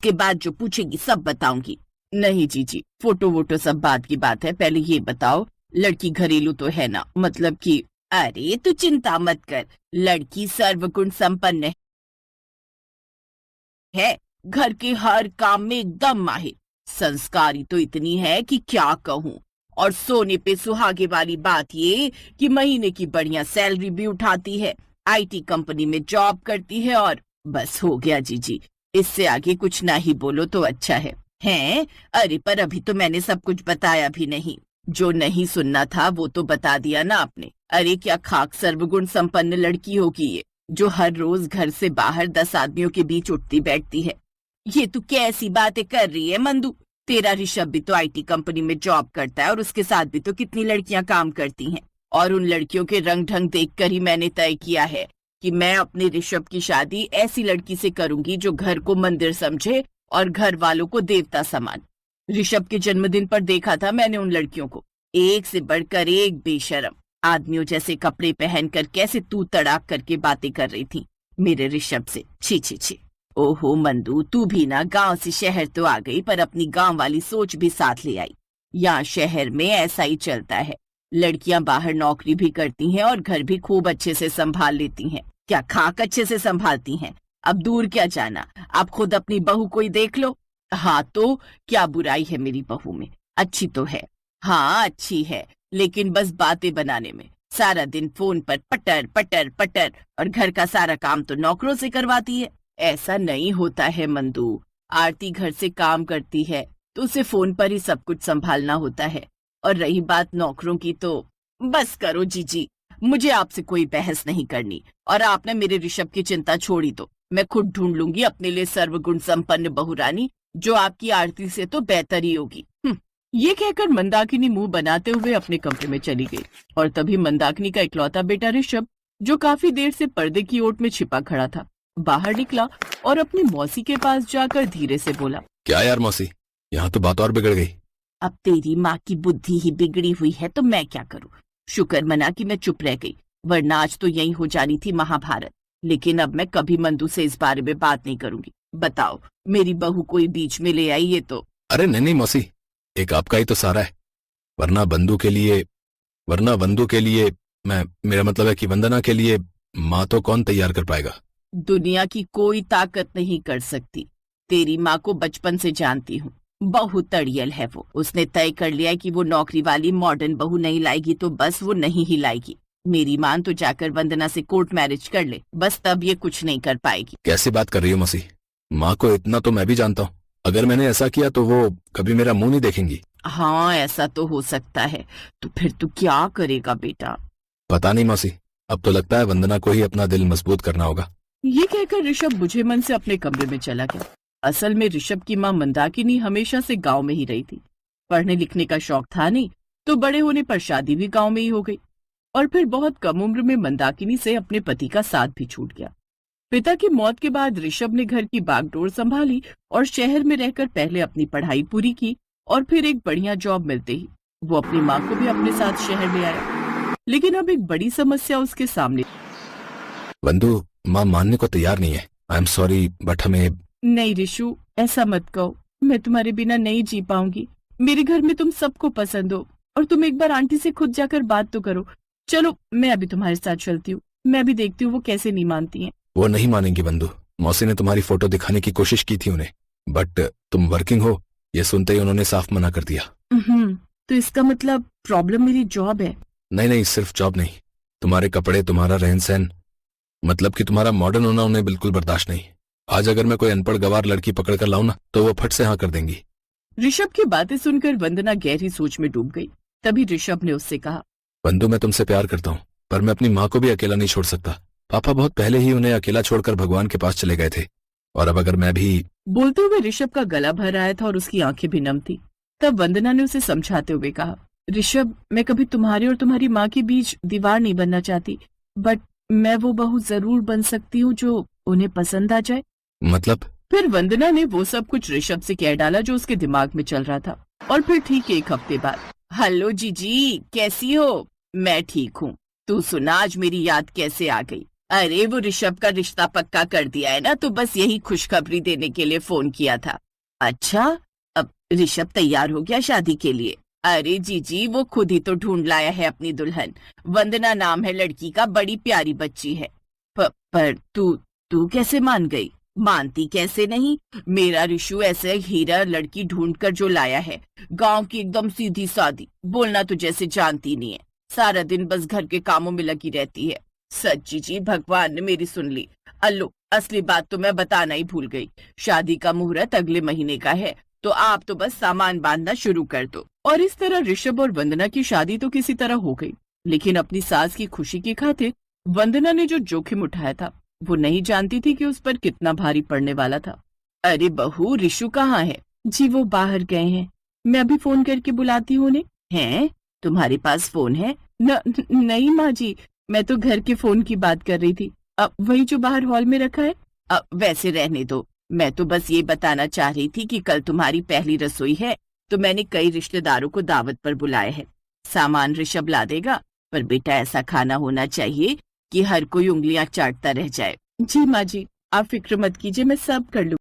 के बाद जो पूछेगी सब बताऊंगी। नहीं जीजी, फोटो वोटो सब बात की बात है, पहले ये बताओ लड़की घरेलू तो है ना, मतलब कि। अरे तू चिंता मत कर, लड़की सर्वगुण संपन्न है, घर के हर काम में एकदम माहिर, संस्कारी तो इतनी है कि क्या कहूँ। और सोने पे सुहागे वाली बात ये कि महीने की बढ़िया सैलरी भी उठाती है, आईटी कंपनी में जॉब करती है, और बस हो गया जीजी, इससे आगे कुछ ना ही बोलो तो अच्छा है। हैं? अरे पर अभी तो मैंने सब कुछ बताया भी नहीं, जो नहीं सुनना था वो तो बता दिया ना आपने। अरे क्या खाक सर्वगुण संपन्न लड़की होगी ये, जो हर रोज घर से बाहर 10 आदमियों के बीच उठती बैठती है। ये तू कैसी बातें कर रही है मंदू? तेरा ऋषभ भी तो आईटी कंपनी में जॉब करता है, और उसके साथ भी तो कितनी लड़कियां काम करती हैं। और उन लड़कियों के रंग ढंग देखकर ही मैंने तय किया है कि मैं अपने ऋषभ की शादी ऐसी लड़की से करूंगी जो घर को मंदिर समझे और घर वालों को देवता समान। ऋषभ के जन्मदिन पर देखा था मैंने उन लड़कियों को, एक से बढ़कर एक बेशरम, आदमियों जैसे कपड़े पहनकर कैसे तू तड़ाक करके बातें कर रही थी मेरे ऋषभ से। छी छी छी। ओहो मंदू, तू भी ना गांव से शहर तो आ गई, पर अपनी गांव वाली सोच भी साथ ले आई। यहाँ शहर में ऐसा ही चलता है, लड़कियां बाहर नौकरी भी करती हैं और घर भी खूब अच्छे से संभाल लेती हैं। क्या खाक अच्छे से संभालती हैं? अब दूर क्या जाना, आप खुद अपनी बहू को ही देख लो। हाँ तो क्या बुराई है मेरी बहू में? अच्छी तो है। हाँ अच्छी है, लेकिन बस बातें बनाने में, सारा दिन फोन पर पटर पटर पटर, और घर का सारा काम तो नौकरों से करवाती है। ऐसा नहीं होता है मंदू, आरती घर से काम करती है तो उसे फोन पर ही सब कुछ संभालना होता है। और रही बात नौकरों की तो बस करो जीजी, मुझे आपसे कोई बहस नहीं करनी, और आपने मेरे ऋषभ की चिंता छोड़ी तो मैं खुद ढूंढ लूंगी अपने लिए सर्वगुण संपन्न बहुरानी, जो आपकी आरती से तो बेहतर ही होगी। ये कहकर मंदाकिनी मुंह बनाते हुए अपने कमरे में चली गई, और तभी मंदाकिनी का इकलौता बेटा ऋषभ, जो काफी देर से पर्दे की ओट में छिपा खड़ा था, बाहर निकला और अपनी मौसी के पास जाकर धीरे से बोला, क्या यार मौसी, यहाँ तो बात और बिगड़ गई। अब तेरी माँ की बुद्धि ही बिगड़ी हुई है तो मैं क्या करूँ? शुक्र मना कि मैं चुप रह गई, वरना आज तो यही हो जानी थी महाभारत। लेकिन अब मैं कभी मंदू से इस बारे में बात नहीं करूंगी। बताओ, मेरी बहू कोई बीच में ले आई है तो? अरे नहीं नहीं मौसी, एक आपका ही तो सारा है, वरना बंधु के लिए मेरा मतलब है कि वंदना के लिए माँ तो कौन तैयार कर पाएगा? दुनिया की कोई ताकत नहीं कर सकती। तेरी माँ को बचपन से जानती हूँ, बहुत तड़ियल है वो। उसने तय कर लिया है कि वो नौकरी वाली मॉडर्न बहू नहीं लाएगी तो बस वो नहीं ही लाएगी। मेरी माँ तो जाकर वंदना से कोर्ट मैरिज कर ले, बस तब ये कुछ नहीं कर पाएगी। कैसे बात कर रही हो मौसी? माँ को इतना तो मैं भी जानता हूँ, अगर मैंने ऐसा किया तो वो कभी मेरा मुंह नहीं देखेंगी। हाँ ऐसा तो हो सकता है, तो फिर तू क्या करेगा बेटा? पता नहीं मौसी, अब तो लगता है वंदना को ही अपना दिल मजबूत करना होगा। ये कहकर ऋषभ बुझे मन से अपने कमरे में चला गया। असल में ऋषभ की माँ मंदाकिनी हमेशा से गांव में ही रही थी। पढ़ने लिखने का शौक था नहीं, तो बड़े होने पर शादी भी गांव में ही हो गई, और फिर बहुत कम उम्र में मंदाकिनी से अपने पति का साथ भी छूट गया। पिता की मौत के बाद ऋषभ ने घर की बागडोर संभाली और शहर में रहकर पहले अपनी पढ़ाई पूरी की, और फिर एक बढ़िया जॉब मिलते ही वो अपनी माँ को भी अपने साथ शहर ले आया। लेकिन अब एक बड़ी समस्या उसके सामने। वंदु, माँ मानने को तैयार नहीं है। आई एम सॉरी, बट हमें। नहीं ऋषु, ऐसा मत कहो, मैं तुम्हारे बिना नहीं जी पाऊंगी। मेरे घर में तुम सबको पसंद हो, और तुम एक बार आंटी से खुद जाकर बात तो करो। चलो मैं अभी तुम्हारे साथ चलती हूँ, मैं भी देखती हूँ वो कैसे नहीं मानती हैं। वो नहीं मानेंगी बंधु, मौसी ने तुम्हारी फोटो दिखाने की कोशिश की थी उन्हें, बट तुम वर्किंग हो, ये सुनते ही उन्होंने साफ मना कर दिया। तो इसका मतलब प्रॉब्लम मेरी जॉब है? नहीं नहीं, सिर्फ जॉब नहीं, तुम्हारे कपड़े, तुम्हारा रहन सहन, मतलब कि तुम्हारा मॉडर्न होना उन्हें बिल्कुल बर्दाश्त नहीं। आज अगर मैं कोई अनपढ़ गवार लड़की पकड़ कर लाऊं ना, तो वो फट से हाँ कर देंगी। ऋषभ की बातें सुनकर वंदना गहरी सोच में डूब गई। तभी ऋषभ ने उससे कहा, बंधु, मैं तुमसे प्यार करता हूँ, पर मैं अपनी माँ को भी अकेला नहीं छोड़ सकता। पापा बहुत पहले ही उन्हें अकेला छोड़कर भगवान के पास चले गए थे, और अब अगर मैं भी। बोलते हुए ऋषभ का गला भर आया था और उसकी आंखें भी नम थी। तब वंदना ने उसे समझाते हुए कहा, ऋषभ, मैं कभी तुम्हारे और तुम्हारी माँ के बीच दीवार नहीं बनना चाहती, बट मैं वो बहू जरूर बन सकती हूँ जो उन्हें पसंद आ जाए। मतलब? फिर वंदना ने वो सब कुछ ऋषभ से कह डाला जो उसके दिमाग में चल रहा था। और फिर ठीक 1 हफ्ते बाद, हेलो जीजी, कैसी हो? मैं ठीक हूँ, तू सुना आज मेरी याद कैसे आ गई? अरे वो ऋषभ का रिश्ता पक्का कर दिया है ना, तो बस यही खुशखबरी देने के लिए फोन किया था। अच्छा, अब ऋषभ तैयार हो गया शादी के लिए? अरे जीजी, वो खुद ही तो ढूंढ लाया है अपनी दुल्हन। वंदना नाम है लड़की का, बड़ी प्यारी बच्ची है। पर तू तू कैसे मान गई? मानती कैसे नहीं, मेरा ऋषु ऐसे हीरा लड़की ढूंढ कर जो लाया है। गांव की एकदम सीधी सादी, बोलना तो जैसे जानती नहीं है, सारा दिन बस घर के कामों में लगी रहती है। सच्ची जी, भगवान ने मेरी सुन ली। अल्लो, असली बात तो मैं बताना ही भूल गई। शादी का मुहूर्त अगले महीने का है, तो आप तो बस सामान बांधना शुरू कर दो। और इस तरह ऋषभ और वंदना की शादी तो किसी तरह हो गई। लेकिन अपनी सास की खुशी की खातिर वंदना ने जो जोखिम उठाया था, वो नहीं जानती थी कि उस पर कितना भारी पड़ने वाला था। अरे बहू, ऋषु कहाँ है? जी वो बाहर गए हैं, मैं अभी फोन करके बुलाती हूँ उन्हें। हैं? तुम्हारे पास फोन है? नहीं माँ जी, मैं तो घर के फोन की बात कर रही थी। अब वही जो बाहर हॉल में रखा है। अब वैसे रहने दो, मैं तो बस ये बताना चाह रही थी कि कल तुम्हारी पहली रसोई है, तो मैंने कई रिश्तेदारों को दावत पर बुलाया है। सामान ऋषभ ला देगा, पर बेटा ऐसा खाना होना चाहिए कि हर कोई उंगलियां चाटता रह जाए। जी माँ जी, आप फिक्र मत कीजिए, मैं सब कर लूँ।